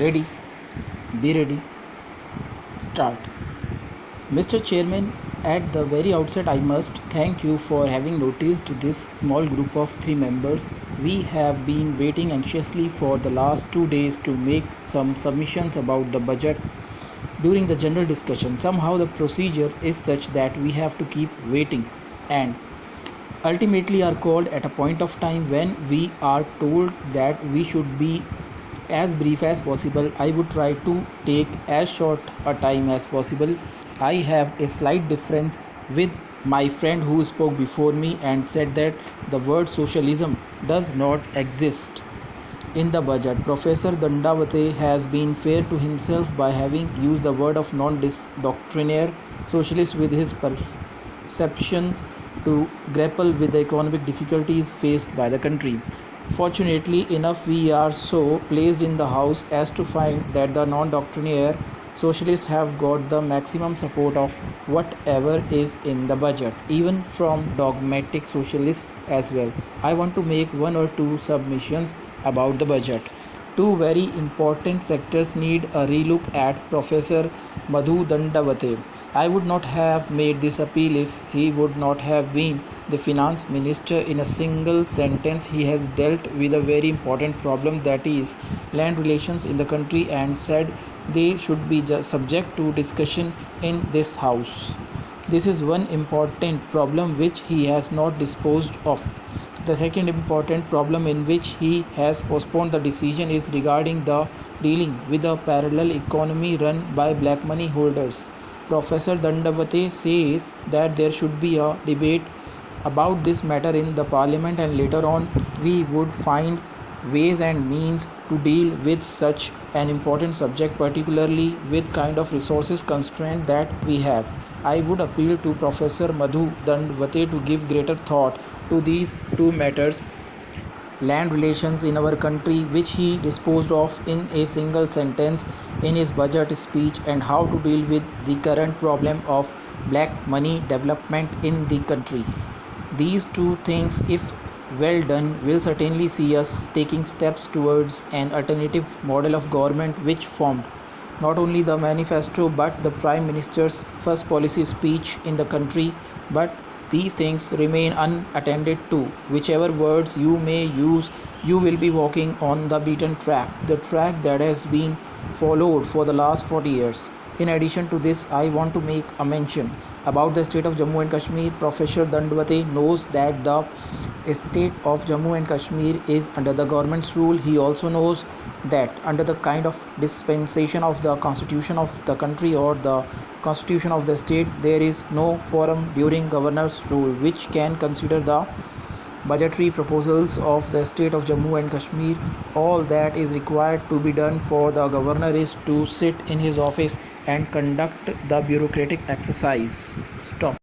Ready? Be ready. Start. Mr. Chairman, at the very outset, I must thank you for having noticed this small group of 3 members. We have been waiting anxiously for the last 2 days to make some submissions about the budget. During the general discussion, somehow the procedure is such that we have to keep waiting and ultimately are called at a point of time when we are told that we should be as brief as possible. I would try to take as short a time as possible. I have a slight difference with my friend who spoke before me and said that the word socialism does not exist in the budget. Professor Dandavate has been fair to himself by having used the word of non-doctrinaire socialist with his perceptions to grapple with the economic difficulties faced by the country. Fortunately enough, we are so placed in the House as to find that the non-doctrinaire socialists have got the maximum support of whatever is in the budget, even from dogmatic socialists as well. I want to make one or two submissions about the budget. Two very important sectors need a relook at Professor Madhu Dandavate. I would not have made this appeal if he would not have been the finance minister. In a single sentence, he has dealt with a very important problem, that is land relations in the country, and said they should be subject to discussion in this house. This is one important problem which he has not disposed of. The second important problem in which he has postponed the decision is regarding the dealing with a parallel economy run by black money holders. Professor Dandavate says that there should be a debate about this matter in the parliament, and later on we would find ways and means to deal with such an important subject, particularly with kind of resources constraint that we have. I would appeal to Professor Madhu Dandavate to give greater thought to these two matters: land relations in our country, which he disposed of in a single sentence in his budget speech, and how to deal with the current problem of black money development in the country. These two things, if well done, will certainly see us taking steps towards an alternative model of government which formed not only the manifesto but the Prime Minister's first policy speech in the country. But these things remain unattended to. Whichever words you may use, you will be walking on the beaten track, the track that has been followed for the last 40 years. In addition to this, I want to make a mention about the state of Jammu and Kashmir. Professor Dandavate knows that the state of Jammu and Kashmir is under the government's rule. He also knows that under the kind of dispensation of the constitution of the country or the constitution of the state, there is no forum during governor's rule which can consider the budgetary proposals of the state of Jammu and Kashmir. All that is required to be done for the governor is to sit in his office and conduct the bureaucratic exercise. Stop.